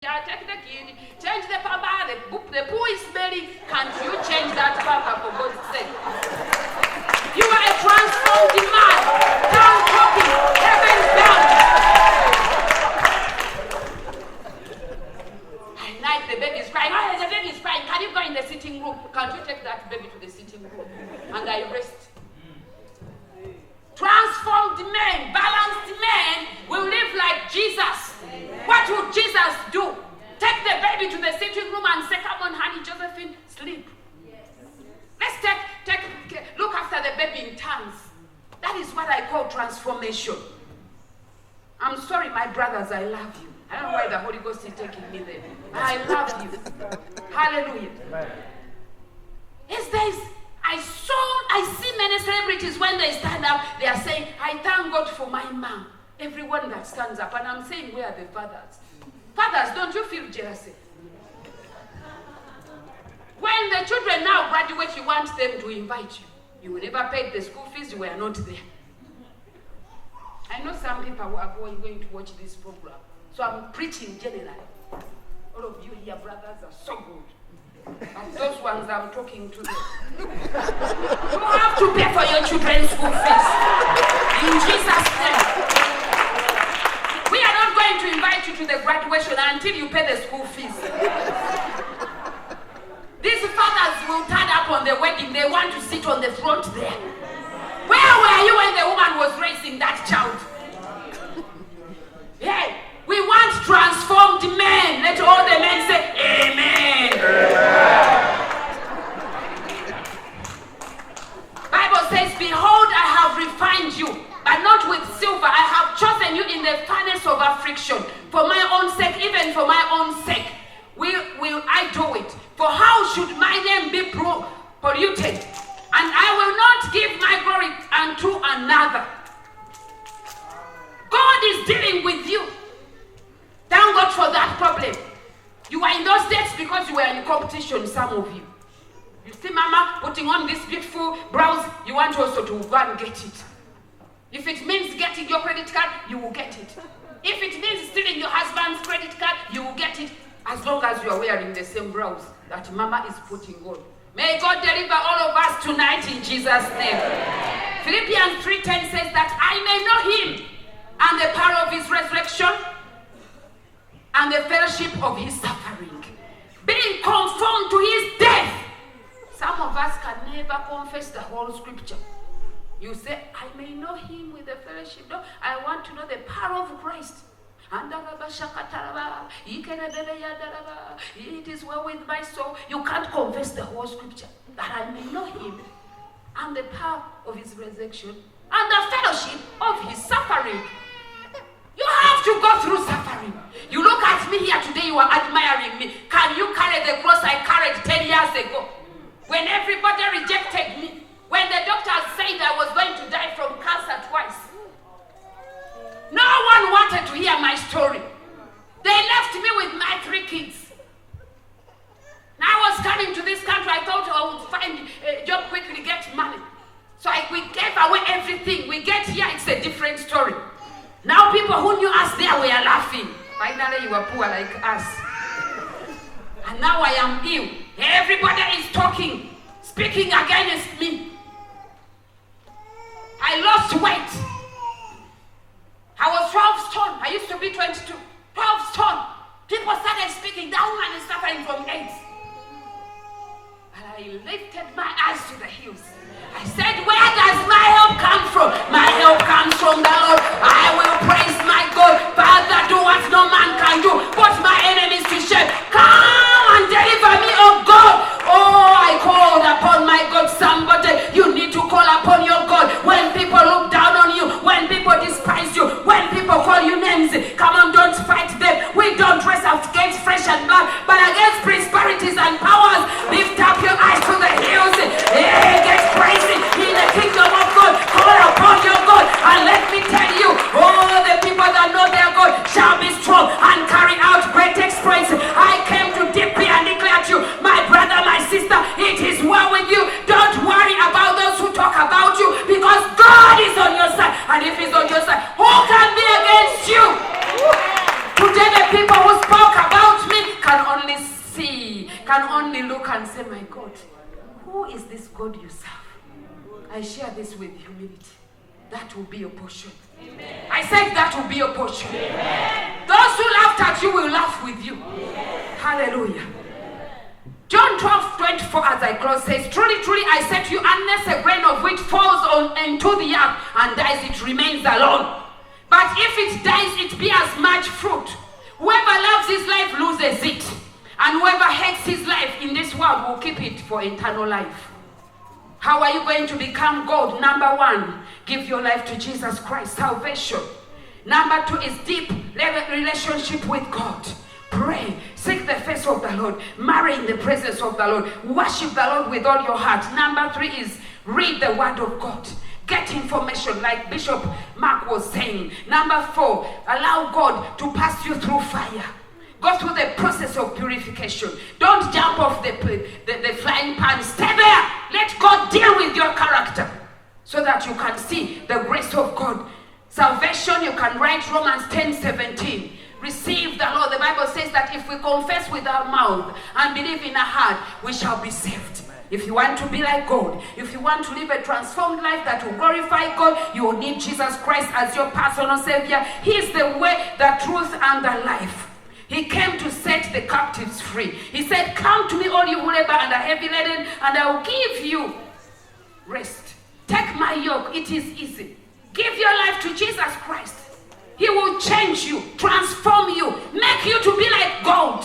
Take the kid, change the papa, the poo is smelling. Can't you change that papa for God's sake? You are a transformed man, down talking, heaven bound. At night the baby is crying. Oh, the baby is crying. Can you go in the sitting room? Can't you take that baby to the sitting room? And I rest. Transformed men, balanced men will live like Jesus. What would Jesus do? Take the baby to the sitting room and say, come on, honey, Josephine, sleep. Yes. Let's look after the baby in turns. That is what I call transformation. I'm sorry, my brothers, I love you. I don't know why the Holy Ghost is taking me there. I love you. Hallelujah. I see many celebrities when they stand up, they are saying, I thank God for my mom. Everyone that stands up, and I'm saying, where are the fathers? Fathers, don't you feel jealousy? When the children now graduate, you want them to invite you. You never paid the school fees, you were not there. I know some people are going to watch this program, so I'm preaching generally. All of you here, brothers, are so good. And those ones I'm talking to them. You have to pay for your children's school fees. In Jesus' name. We are not going to invite you to the graduation until you pay the school fees. These fathers will turn up on the wedding. They want to sit on the front there. Where were you when the woman was raising that child? Yeah. We want transformed men. Let all the men say, Amen. Bible says, behold, I have refined you, but not with silver. I have chosen you in the furnace of affliction. For my own sake, even for my own sake, will I do it. For how should my name be polluted? And I will not give my glory unto another. God is dealing with you. Thank God for that problem. You were in those days because you were in competition, some of you. You see mama putting on this beautiful blouse, you want also to go and get it. If it means getting your credit card, you will get it. If it means stealing your husband's credit card, you will get it, as long as you are wearing the same blouse that mama is putting on. May God deliver all of us tonight in Jesus' name. Philippians 3:10 says that I may know him and the power of his resurrection and the fellowship of his suffering, being conformed to his death. Some of us can never confess the whole scripture. You say, I may know him with the fellowship. No, I want to know the power of Christ. It is well with my soul. You can't confess the whole scripture. That I may know him and the power of his resurrection and the fellowship of his suffering. You have to go through suffering. You look at me here today, you are admiring me. Can you carry the cross I carried 10 years ago? When everybody rejected me. When the doctors said I was going to die from cancer twice. No one wanted to hear my story. They left me with my 3 kids. Now I was coming to this country, I thought I would find a job quickly, get money. So we gave away everything. We get here, it's a different story. Now people who knew us there were laughing. Finally you were poor like us. And now I am ill. Everybody is talking, speaking against me. I lost weight. I was 12 stone. I used to be 22. 12 stone. People started speaking. That woman is suffering from AIDS. And I lifted my eyes to the hills. I said, where does my help come from? My help comes from the Lord. I will praise my God. Father, do what no man can do. Put my enemies to shame. Come and deliver me, oh God. Oh, I called upon my God. Somebody, you need to call upon your God. When people look down on you, when people despise you, when people call you names, come on, don't fight them. We don't dress up against flesh and blood, but against principalities and powers. Lift up your eyes to the hills. Hey, get crazy in the kingdom of God. Call upon your God, and let me tell you, all the people that know their God shall be strong and carry out great exploits. I came to decree and declare to you, my brother, my sister, it is well with you. Don't worry about those who talk about you, because God is on your side. And if he's on your side, who can be against you? Today the people who spoke about can only look and say, my God, who is this God you serve? I share this with humility. That will be your portion. Amen. I said that will be your portion. Amen. Those who laughed at you will laugh with you. Amen. Hallelujah. John 12:24 as I close says, truly, truly, I say to you, unless a grain of wheat falls into the earth and dies, it remains alone. But if it dies, it bears much fruit. Whoever loves his life loses it. And whoever hates his life in this world will keep it for eternal life. How are you going to become God? Number one, give your life to Jesus Christ, salvation. Number two is deep relationship with God. Pray, seek the face of the Lord, marry in the presence of the Lord, worship the Lord with all your heart. Number three is read the word of God. Get information like Bishop Mark was saying. Number four, allow God to pass you through fire. Go through the process of purification. Don't jump off the flying pan. Stay there. Let God deal with your character so that you can see the grace of God. Salvation, you can write Romans 10:17. Receive the Lord. The Bible says that if we confess with our mouth and believe in our heart, we shall be saved. If you want to be like God, if you want to live a transformed life that will glorify God, you will need Jesus Christ as your personal Savior. He is the way, the truth, and the life. He came to set the captives free. He said, come to me all you who labor and are heavy laden, and I will give you rest. Take my yoke, it is easy. Give your life to Jesus Christ. He will change you, transform you, make you to be like gold.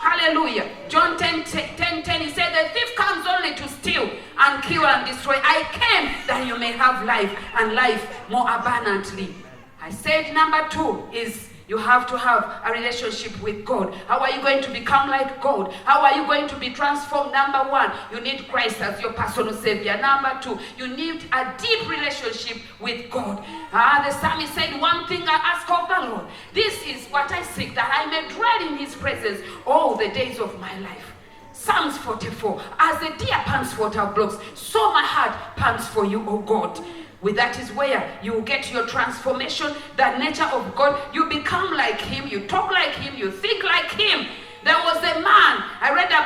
Hallelujah. John 10:10, he said, the thief comes only to steal and kill and destroy. I came that you may have life and life more abundantly. I said number two is you have to have a relationship with God. How are you going to become like God? How are you going to be transformed? Number one, you need Christ as your personal Savior. Number two, you need a deep relationship with God. The psalmist said, one thing I ask of the Lord, this is what I seek, that I may dwell in his presence all the days of my life. Psalms 44, as the deer pants for water brooks, so my heart pants for you, O God. With that is where you get your transformation, the nature of God. You become like him, you talk like him, you think like him. There was a man, I read a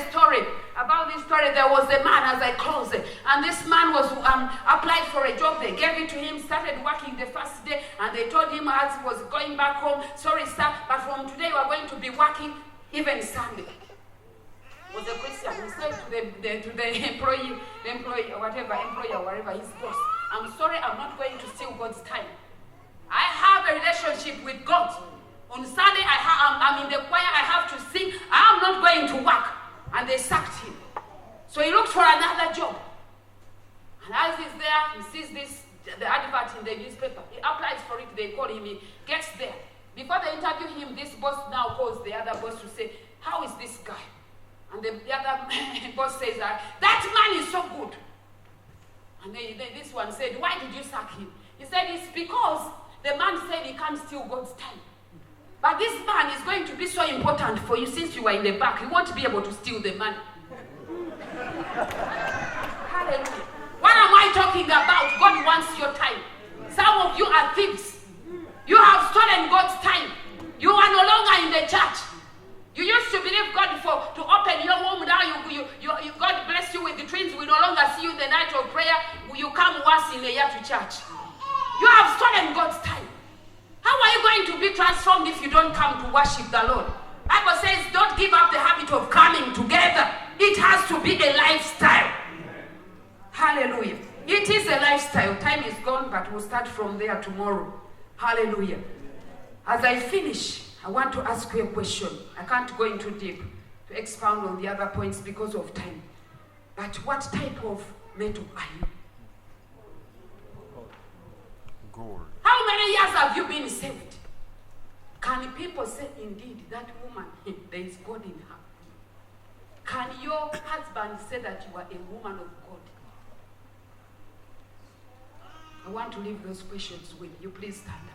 story about this story. There was a man, as I close it, and this man was applied for a job. They gave it to him, started working the first day, and they told him as he was going back home, sorry sir, but from today you are going to be working even Sunday. Was a Christian. He said to the employee, employer, whatever, his boss, I'm sorry, I'm not going to steal God's time. I have a relationship with God. On Sunday, I'm in the choir, I have to sing. I'm not going to work. And they sacked him. So he looked for another job. And as he's there, he sees the advert in the newspaper. He applies for it, they call him, he gets there. Before they interview him, this boss now calls the other boss to say, how is this guy? And the other boss says that man is so good. And this one said, why did you sack him? He said, it's because the man said he can't steal God's time. But this man is going to be so important for you since you are in the back. You won't be able to steal the money. Hallelujah. What am I talking about? God wants your time. Some of you are thieves. You have stolen God's time. You are no longer in the church. You used to believe God to open your womb. Now God bless you with the twins. We no longer see you in the night of prayer. You come once in a year to church. You have stolen God's time. How are you going to be transformed if you don't come to worship the Lord? Bible says don't give up the habit of coming together. It has to be a lifestyle. Hallelujah. It is a lifestyle. Time is gone, but we'll start from there tomorrow. Hallelujah. As I finish, I want to ask you a question. I can't go into deep to expound on the other points because of time. But what type of mentor are you? God. How many years have you been saved? Can people say, indeed, that woman, there is God in her? Can your husband say that you are a woman of God? I want to leave those questions with you. Please stand up.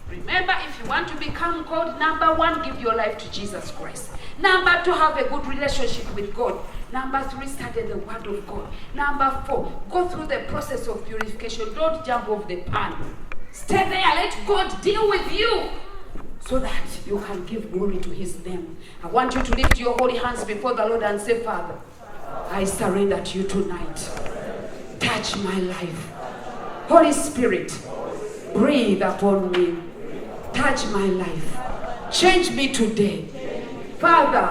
Remember, if you want to become God, number one, give your life to Jesus Christ. Number two, have a good relationship with God. Number three, study the word of God. Number four, go through the process of purification. Don't jump off the pan. Stay there. Let God deal with you so that you can give glory to his name. I want you to lift your holy hands before the Lord and say, Father, I surrender to you tonight. Touch my life. Holy Spirit, breathe upon me. Touch my life. Change me today. Father,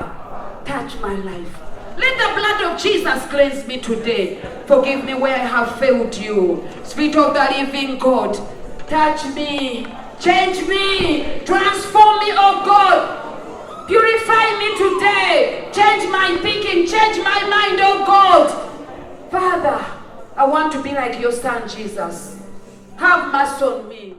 touch my life. Let the blood of Jesus cleanse me today. Forgive me where I have failed you. Spirit of the living God, touch me. Change me. Transform me, oh God. Purify me today. Change my thinking. Change my mind, oh God. Father, I want to be like your son, Jesus. Have mercy on me.